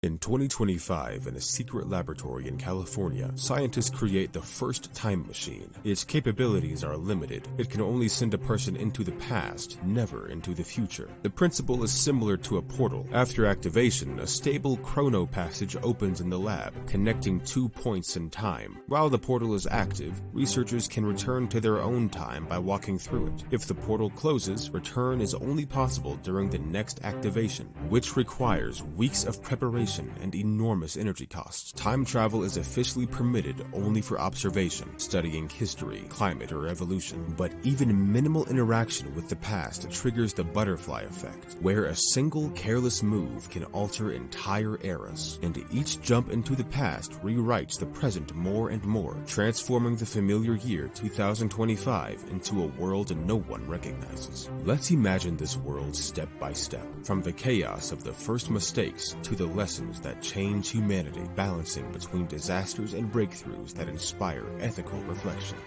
In 2025, in a secret laboratory in California, scientists create the first time machine. Its capabilities are limited. It can only send a person into the past, never into the future. The principle is similar to a portal. After activation, a stable chrono-passage opens in the lab, connecting 2 points in time. While the portal is active, researchers can return to their own time by walking through it. If the portal closes, return is only possible during the next activation, which requires weeks of preparation and enormous energy costs. Time travel is officially permitted only for observation, studying history, climate, or evolution. But even minimal interaction with the past triggers the butterfly effect, where a single careless move can alter entire eras, and each jump into the past rewrites the present more and more, transforming the familiar year 2025 into a world no one recognizes. Let's imagine this world step by step, from the chaos of the first mistakes to the lessons that change humanity, balancing between disasters and breakthroughs that inspire ethical reflection.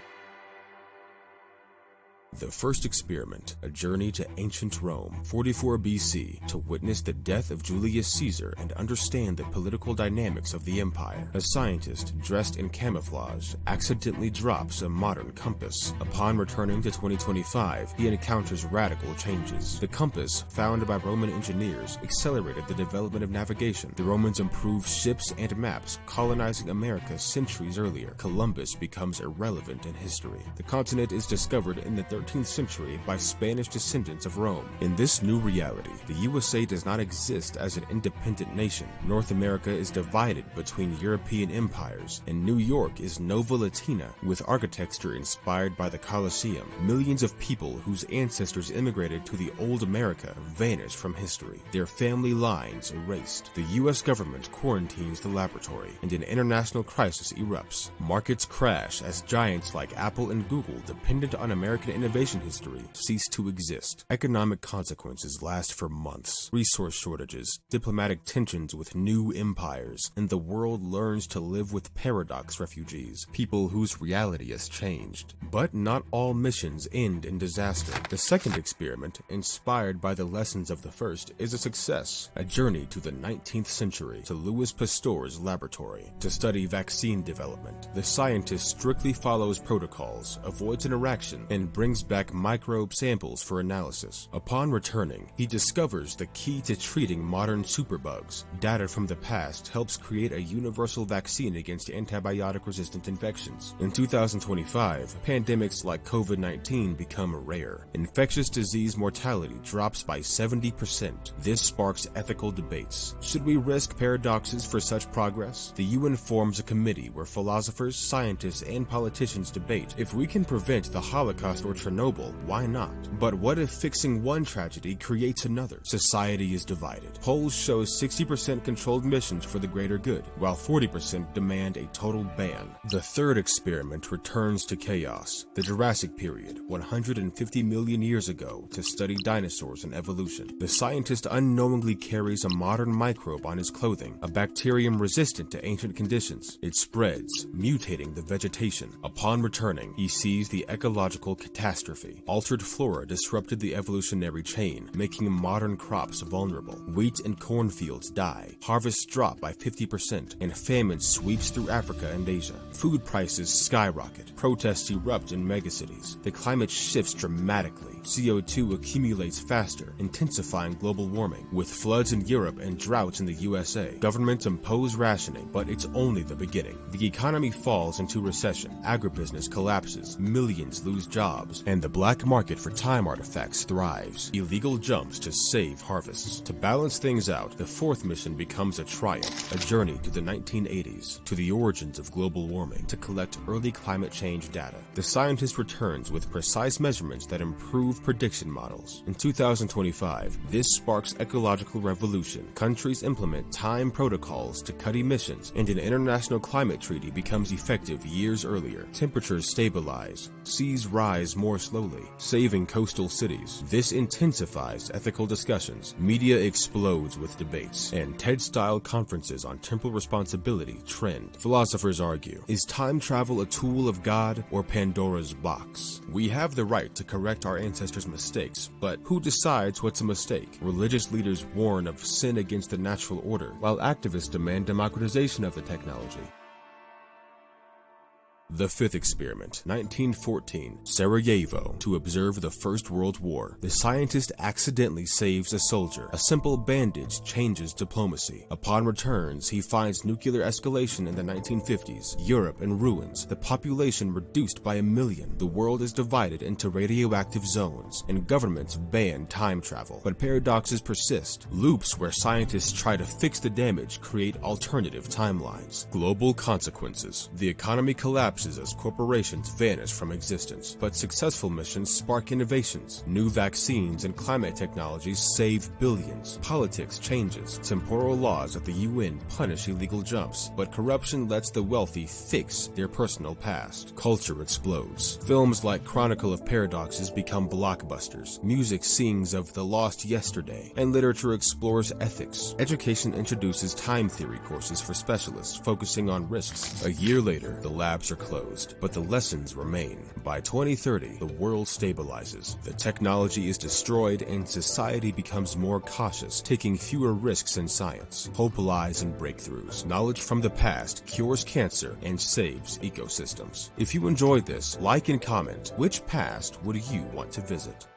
The first experiment, a journey to ancient Rome, 44 BC, to witness the death of Julius Caesar and understand the political dynamics of the empire. A scientist dressed in camouflage accidentally drops a modern compass. Upon returning to 2025, he encounters radical changes. The compass, found by Roman engineers, accelerated the development of navigation. The Romans improved ships and maps, colonizing America centuries earlier. Columbus becomes irrelevant in history. The continent is discovered in the 13th century by Spanish descendants of Rome. In this new reality, the USA does not exist as an independent nation. North America is divided between European empires, and New York is Nova Latina, with architecture inspired by the Colosseum. Millions of people whose ancestors immigrated to the old America vanish from history, their family lines erased. The US government quarantines the laboratory, and an international crisis erupts. Markets crash as giants like Apple and Google, dependent on American innovation history, cease to exist. Economic consequences last for months. Resource shortages, diplomatic tensions with new empires, and the world learns to live with paradox refugees, people whose reality has changed. But not all missions end in disaster. The second experiment, inspired by the lessons of the first, is a success. A journey to the 19th century, to Louis Pasteur's laboratory, to study vaccine development. The scientist strictly follows protocols, avoids interaction, and brings back microbe samples for analysis. Upon returning, he discovers the key to treating modern superbugs. Data from the past helps create a universal vaccine against antibiotic-resistant infections. In 2025, pandemics like COVID-19 become rare. Infectious disease mortality drops by 70%. This sparks ethical debates. Should we risk paradoxes for such progress? The UN forms a committee where philosophers, scientists, and politicians debate. If we can prevent the Holocaust or Chernobyl, why not? But what if fixing one tragedy creates another? Society is divided. Polls show 60% controlled missions for the greater good, while 40% demand a total ban. The third experiment returns to chaos. The Jurassic period, 150 million years ago, to study dinosaurs and evolution. The scientist unknowingly carries a modern microbe on his clothing, a bacterium resistant to ancient conditions. It spreads, mutating the vegetation. Upon returning, he sees the ecological catastrophe. Altered flora disrupted the evolutionary chain, making modern crops vulnerable. Wheat and cornfields die, harvests drop by 50%, and famine sweeps through Africa and Asia. Food prices skyrocket, protests erupt in megacities. The climate shifts dramatically. CO2 accumulates faster, intensifying global warming. With floods in Europe and droughts in the USA, governments impose rationing, but it's only the beginning. The economy falls into recession, agribusiness collapses, millions lose jobs, and the black market for time artifacts thrives. Illegal jumps to save harvests. To balance things out, the fourth mission becomes a triumph, a journey to the 1980s, to the origins of global warming, to collect early climate change data. The scientist returns with precise measurements that improve prediction models. In 2025, this sparks ecological revolution. Countries implement time protocols to cut emissions, and an international climate treaty becomes effective years earlier. Temperatures stabilize, seas rise more slowly, saving coastal cities. This intensifies ethical discussions. Media explodes with debates, and TED-style conferences on temporal responsibility trend. Philosophers argue, is time travel a tool of God or Pandora's box? We have the right to correct our ancestors' ancestors' mistakes, but who decides what's a mistake? Religious leaders warn of sin against the natural order, while activists demand democratization of the technology. The Fifth Experiment, 1914, Sarajevo, to observe the First World War. The scientist accidentally saves a soldier. A simple bandage changes diplomacy. Upon returns, he finds nuclear escalation in the 1950s, Europe in ruins, the population reduced by 1 million. The world is divided into radioactive zones, and governments ban time travel. But paradoxes persist. Loops where scientists try to fix the damage create alternative timelines. Global consequences. The economy collapses as corporations vanish from existence, but successful missions spark innovations. New vaccines and climate technologies save billions. Politics changes. Temporal laws at the UN punish illegal jumps, but corruption lets the wealthy fix their personal past. Culture explodes. Films like Chronicle of Paradoxes become blockbusters. Music sings of the lost yesterday, and literature explores ethics. Education introduces time theory courses for specialists focusing on risks. A year later, the labs are closed, but the lessons remain. By 2030, the world stabilizes. The technology is destroyed and society becomes more cautious, taking fewer risks in science. Hope lies in breakthroughs. Knowledge from the past cures cancer and saves ecosystems. If you enjoyed this, like and comment. Which past would you want to visit?